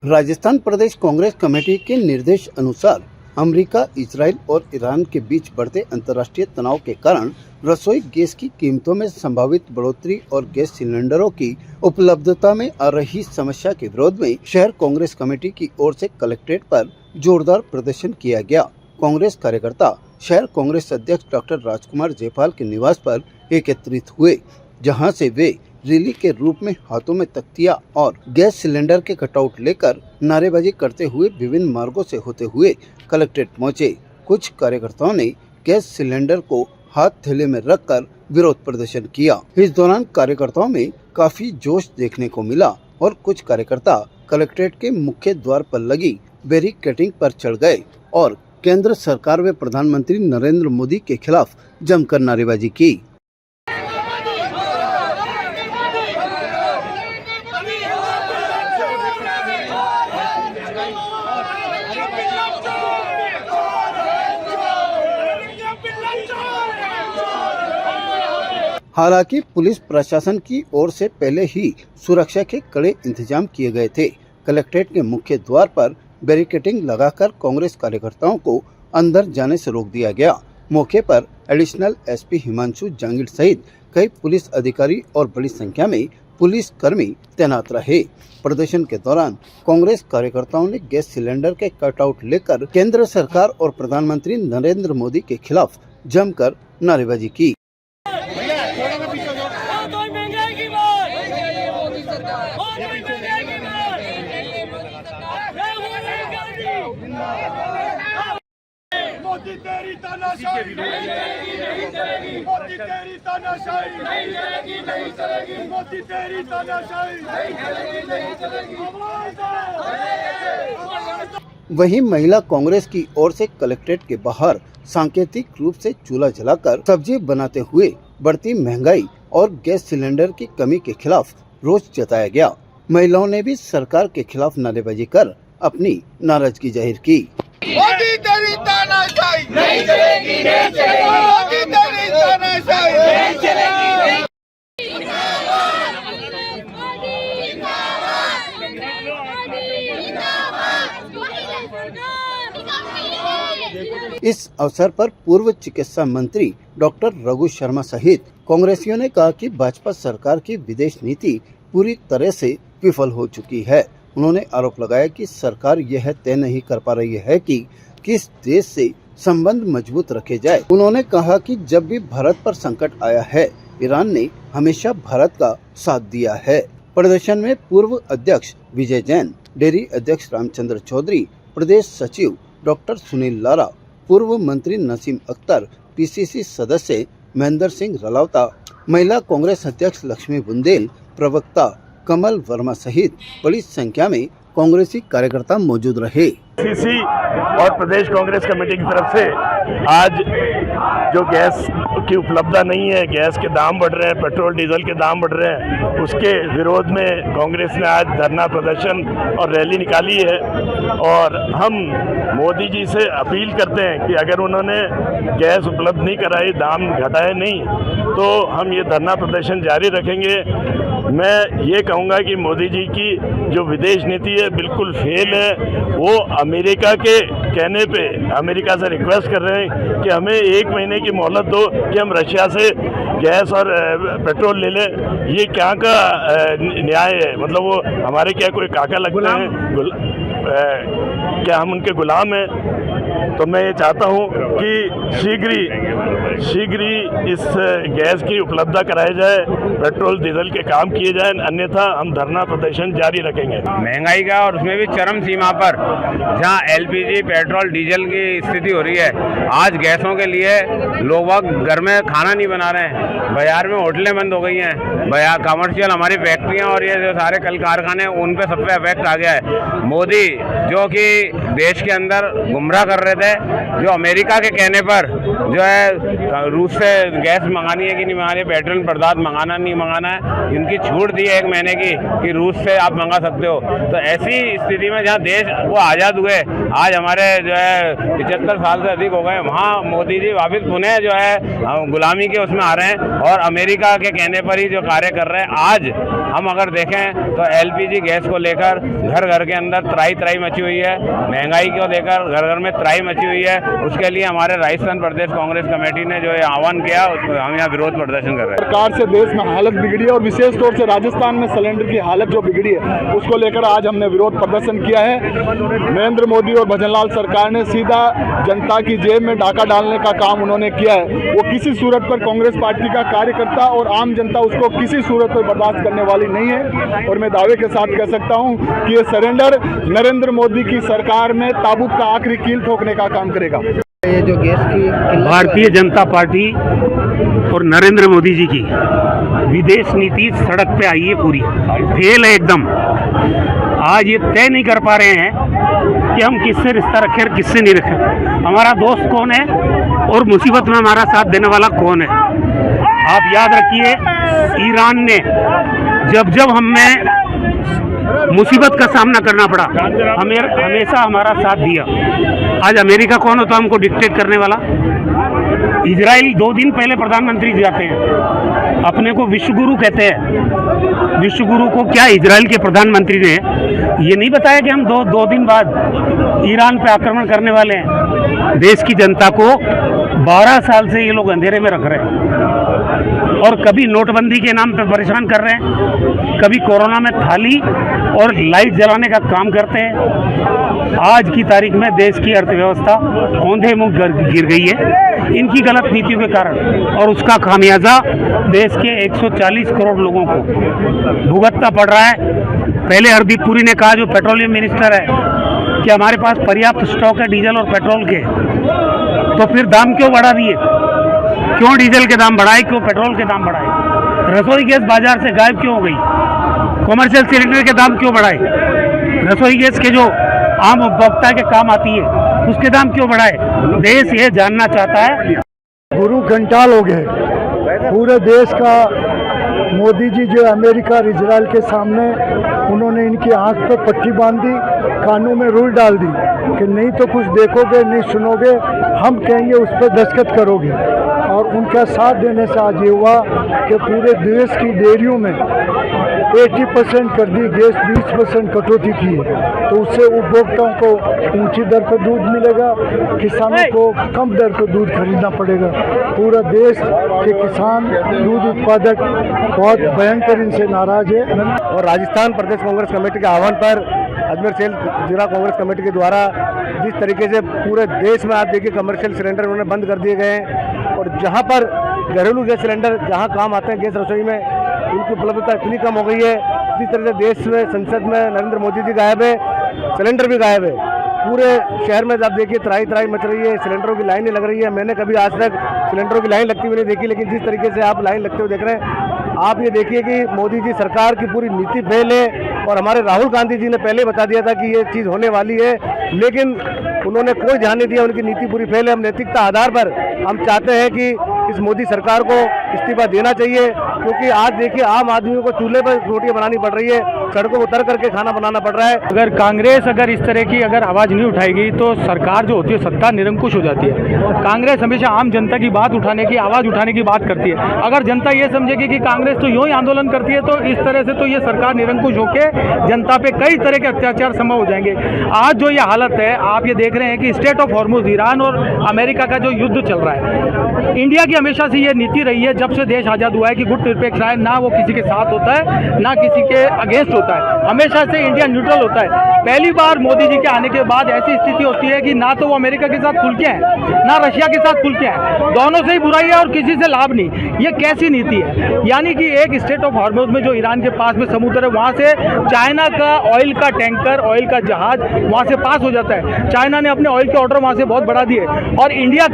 राजस्थान प्रदेश Congress committee के निर्देश अनुसार अमेरिका, इजराइल और ईरान के बीच बढ़ते अंतर्राष्ट्रीय तनाव के कारण रसोई गैस की कीमतों में संभावित बढ़ोतरी और गैस सिलेंडरों की उपलब्धता में आ रही समस्या के विरोध में शहर कांग्रेस कमेटी की ओर से कलेक्ट्रेट पर जोरदार प्रदर्शन किया गया। कांग्रेस कार्यकर्ता शहर कांग्रेस अध्यक्ष डॉक्टर राजकुमार जयपाल के निवास पर एकत्रित हुए, जहां से वे रैली के रूप में हाथों में तख्तियां और गैस सिलेंडर के कटआउट लेकर नारेबाजी करते हुए विभिन्न मार्गों से होते हुए कलेक्ट्रेट पहुंचे। कुछ कार्यकर्ताओं ने गैस सिलेंडर को हाथ थैले में रखकर विरोध प्रदर्शन किया। इस दौरान कार्यकर्ताओं में काफी जोश देखने को मिला और कुछ कार्यकर्ता कलेक्ट्रेट के मुख्य द्वार पर लगी बैरिकेडिंग पर चढ़ गए और केंद्र सरकार व प्रधानमंत्री नरेंद्र मोदी के खिलाफ जमकर नारेबाजी की। हालांकि पुलिस प्रशासन की ओर से पहले ही सुरक्षा के कड़े इंतजाम किए गए थे। कलेक्ट्रेट के मुख्य द्वार पर बैरिकेडिंग लगाकर कांग्रेस कार्यकर्ताओं को अंदर जाने से रोक दिया गया। मौके पर एडिशनल एसपी हिमांशु जांगिड़ सहित कई पुलिस अधिकारी और बड़ी संख्या में पुलिस कर्मी तैनात रहे। प्रदर्शन के दौरान कांग्रेस कार्यकर्ताओं ने गैस सिलेंडर के कटआउट लेकर केंद्र सरकार और प्रधानमंत्री नरेंद्र मोदी के खिलाफ जमकर नारेबाजी की। मोदी तेरी तानाशाही नहीं चलेगी, मोदी तेरी तानाशाही नहीं चलेगी, नहीं चलेगी, मोदी तेरी तानाशाही नहीं चलेगी, नहीं चलेगी। वहीं महिला कांग्रेस की ओर से कलेक्ट्रेट के बाहर सांकेतिक रूप से चूल्हा जलाकर सब्जी बनाते हुए बढ़ती महंगाई और गैस सिलेंडर की कमी के खिलाफ रोष जताया गया। महिलाओं ने भी सरकार के खिलाफ नारेबाजी कर अपनी नाराजगी जाहिर की। मोदी तेरी तानाशाही नहीं चलेगी, नहीं चलेगी, मोदी तेरी तानाशाही नहीं चलेगी। इस अवसर पर पूर्व चिकित्सा मंत्री डॉक्टर रघु शर्मा सहित कांग्रेसियों ने कहा कि भाजपा सरकार की विदेश नीति पूरी तरह से विफल हो चुकी है। उन्होंने आरोप लगाया कि सरकार यह तय नहीं कर पा रही है कि किस देश से संबंध मजबूत रखे जाए। उन्होंने कहा कि जब भी भारत पर संकट आया है, ईरान ने हमेशा भारत का साथ दिया है। प्रदर्शन में पूर्व अध्यक्ष विजय जैन, डेयरी अध्यक्ष रामचंद्र चौधरी, प्रदेश सचिव डॉक्टर सुनील लारा, पूर्व मंत्री नसीम अख्तर, पीसीसी सदस्य महेंद्र सिंह रलावता, महिला कांग्रेस अध्यक्ष लक्ष्मी बुंदेल, प्रवक्ता कमल वर्मा सहित बड़ी संख्या में कांग्रेसी कार्यकर्ता मौजूद रहे। पीसीसी और प्रदेश कांग्रेस कमेटी की तरफ से आज जो गैस की उपलब्धता नहीं है, गैस के दाम बढ़ रहे हैं, पेट्रोल डीजल के दाम बढ़ रहे हैं, उसके विरोध में कांग्रेस ने आज धरना प्रदर्शन और रैली निकाली है। और हम मोदी जी से अपील करते हैं कि अगर उन्होंने गैस उपलब्ध नहीं कराई, दाम घटाए नहीं, तो हम ये धरना प्रदर्शन जारी रखेंगे। मैं ये कहूँगा कि मोदी जी की जो विदेश नीति है बिल्कुल फेल है। वो अमेरिका के कहने पे अमेरिका से रिक्वेस्ट कर रहे हैं कि हमें 1 महीने की मोहलत दो कि हम रशिया से गैस और पेट्रोल ले लें। ये क्या का न्याय है? मतलब वो हमारे क्या कोई काका लगते हैं? क्या हम उनके गुलाम हैं? तो मैं ये चाहता हूँ कि शीघ्र ही इस गैस की उपलब्धता कराई जाए, पेट्रोल डीजल के काम किए जाएं, अन्यथा हम धरना प्रदर्शन जारी रखेंगे। महंगाई का और उसमें भी चरम सीमा पर जहां एलपीजी पेट्रोल डीजल की स्थिति हो रही है, आज गैसों के लिए लोग घर में खाना नहीं बना रहे हैं, बाजार में होटलें बंद हो गई हैं, कमर्शियल हमारी फैक्ट्रियां और ये जो सारे कल कारखाने उन पे सब पे इफेक्ट आ गया है। मोदी जो कि देश के अंदर गुमराह कर रहे थे, जो अमेरिका के कहने पर जो है रूस से गैस मंगानी है कि नहीं मंगानी है, पेट्रोल पदार्थ मंगाना नहीं मंगाना है, इनकी छूट दी है 1 महीने की कि रूस से आप मंगा सकते हो। तो ऐसी स्थिति में जहाँ देश वो आज़ाद हुए आज हमारे जो है 75 साल से अधिक हो गए, वहाँ मोदी जी वापस पुनः जो है गुलामी के उसमें आ रहे हैं और अमेरिका के कहने पर ही जो कार्य कर रहे हैं। आज हम अगर देखें तो LPG गैस को लेकर घर घर के अंदर त्राही मची हुई है, महंगाई को लेकर घर घर में त्राही मची हुई है। उसके लिए हमारे राजस्थान प्रदेश कांग्रेस कमेटी ने जो आह्वान किया, हम यहाँ विरोध प्रदर्शन कर रहे हैं। सरकार से देश में हालत बिगड़ी है और विशेष तौर से राजस्थान में सिलेंडर की हालत जो बिगड़ी है उसको लेकर आज हमने विरोध प्रदर्शन किया है। नरेंद्र मोदी और भजनलाल सरकार ने सीधा जनता की जेब में डाका डालने का काम उन्होंने किया है। वो किसी सूरत पर कांग्रेस पार्टी का कार्यकर्ता और आम जनता उसको किसी सूरत पर बर्दाश्त करने वाली नहीं है। और मैं दावे के साथ कह सकता हूं कि ये सरेंडर नरेंद्र मोदी की सरकार में ताबूत का आखिरी कील ठोकने का काम करेगा। ये जो गैस की भारतीय जनता पार्टी और नरेंद्र मोदी जी की विदेश नीति सड़क पे आई है, पूरी फेल है एकदम। आज ये तय नहीं कर पा रहे हैं कि हम किससे रिश्ता रखें और किससे नहीं रखें, हमारा दोस्त कौन है और मुसीबत में हमारा साथ देने वाला कौन है। आप याद रखिए, ईरान ने जब हमें मुसीबत का सामना करना पड़ा, हमें हमेशा हमारा साथ दिया। आज अमेरिका कौन होता हमको डिक्टेट करने वाला? इजराइल 2 दिन पहले प्रधानमंत्री जाते हैं, अपने को विश्वगुरु कहते हैं। विश्वगुरु को क्या इजराइल के प्रधानमंत्री ने ये नहीं बताया कि हम दो दिन बाद ईरान पे आक्रमण करने वाले हैं? देश की जनता को 12 साल से ये लोग अंधेरे में रख रहे हैं और कभी नोटबंदी के नाम पे परेशान कर रहे हैं, कभी कोरोना में थाली और लाइट जलाने का काम करते हैं। आज की तारीख में देश की अर्थव्यवस्था औंधे मुंह गिर गई है इनकी गलत नीतियों के कारण, और उसका खामियाजा देश के 140 करोड़ लोगों को भुगतना पड़ रहा है। पहले हरदीप पुरी ने कहा, जो पेट्रोलियम मिनिस्टर है, कि हमारे पास पर्याप्त स्टॉक है डीजल और पेट्रोल के, तो फिर दाम क्यों बढ़ा दिए? क्यों डीजल के दाम बढ़ाए, क्यों पेट्रोल के दाम बढ़ाए? रसोई गैस बाजार से गायब क्यों हो गई? कमर्शियल सिलेंडर के दाम क्यों बढ़ाए? रसोई गैस के जो आम उपभोक्ता के काम आती है उसके दाम क्यों बढ़ाए? देश ये जानना चाहता है। गुरु घंटाल हो गए पूरे देश का। मोदी जी जो अमेरिका और इजराइल के सामने उन्होंने इनकी आंख पर पट्टी बांध दी, कानों में रुई डाल दी कि नहीं तो कुछ देखोगे नहीं सुनोगे, हम कहेंगे उस पर दस्तखत करोगे। और उनका साथ देने से आज ये हुआ कि पूरे देश की डेयरियों में 80% कर दी गैस, 20% कटौती की है, तो उससे उपभोक्ताओं को ऊंची दर पर दूध मिलेगा, किसानों को कम दर पर दूध खरीदना पड़ेगा। पूरा देश के किसान दूध उत्पादक बहुत भयंकर इनसे नाराज है। और राजस्थान प्रदेश कांग्रेस कमेटी के आह्वान पर अजमेर सेल जिला कांग्रेस कमेटी के द्वारा जिस तरीके से पूरे देश में आप देखिए कमर्शियल सिलेंडर उन्होंने बंद कर दिए गए हैं, और जहां पर घरेलू गैस सिलेंडर जहां काम आते हैं गैस रसोई में, उनकी उपलब्धता इतनी कम हो गई है। जिस तरह से देश में संसद में नरेंद्र मोदी जी गायब है, सिलेंडर भी गायब है। पूरे शहर में आप देखिए त्राही मच रही है, सिलेंडरों की लाइनें लग रही है। मैंने कभी आज तक सिलेंडरों की लाइन लगती हुई नहीं देखी, लेकिन जिस तरीके से आप लाइन लगते हुए देख रहे हैं, आप ये देखिए कि मोदी जी सरकार की पूरी नीति फेल है। और हमारे राहुल गांधी जी ने पहले बता दिया था कि ये चीज़ होने वाली है, लेकिन उन्होंने कोई ध्यान नहीं दिया, उनकी नीति पूरी फेल है। हम नैतिकता आधार पर हम चाहते हैं कि इस मोदी सरकार को इस्तीफा देना चाहिए, क्योंकि आज देखिए आम आदमियों को चूल्हे पर रोटियां बनानी पड़ रही है, सड़कों पर उतर करके खाना बनाना पड़ रहा है। अगर कांग्रेस इस तरह की आवाज़ नहीं उठाएगी तो सरकार जो होती है सत्ता निरंकुश हो जाती है। कांग्रेस हमेशा आम जनता की बात उठाने की, आवाज़ उठाने की बात करती है। अगर जनता ये समझेगी कि कांग्रेस तो यूँ ही आंदोलन करती है, तो इस तरह से तो ये सरकार निरंकुश होकर जनता पे कई तरह के अत्याचार संभव हो जाएंगे। आज जो ये हालत है, आप ये देख रहे हैं कि स्टेट ऑफ हॉर्मुज़, ईरान और अमेरिका का जो युद्ध चल रहा है, इंडिया की हमेशा से ये नीति रही है जब से देश आज़ाद हुआ है कि गुट निरपेक्ष है, ना वो किसी के साथ होता है ना किसी के अगेंस्ट होता है, हमेशा से इंडिया न्यूट्रल होता है। पहली बार मोदी जी के आने के बाद ऐसी स्थिति होती है कि ना तो वो अमेरिका के साथ खुल के हैं ना रशिया के साथ खुल के हैं, दोनों से ही बुराई है और किसी से लाभ नहीं। ये कैसी नीति है? यानी कि एक स्टेट ऑफ हॉर्मुज़ में जो ईरान के पास में समुद्र है, वहाँ से चाइना का ऑयल का टैंकर, ऑयल का जहाज वहाँ से पास हो जाता है। चाइना ने अपने ऑयल के ऑर्डर वहाँ से बहुत बढ़ा दिए, और इंडिया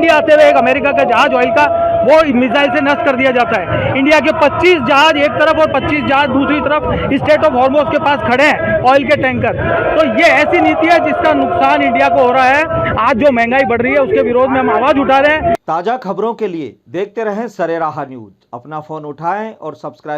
आते हुए एक अमेरिका का जहाज ऑयल का वो मिसाइल से नष्ट कर दिया जाता है। इंडिया के 25 जहाज एक तरफ और 25 जहाज दूसरी तरफ स्टेट ऑफ हॉर्मुज़ के पास खड़े हैं, ऑयल के टैंकर। तो ये ऐसी नीति है जिसका नुकसान इंडिया को हो रहा है। आज जो महंगाई बढ़ रही है उसके विरोध में हम आवाज़ उठा रहे हैं। ताज़ा खबरों के लिए देखते रहें सरेराह न्यूज़। अपना फ़ोन उठाएं और सब्सक्राइब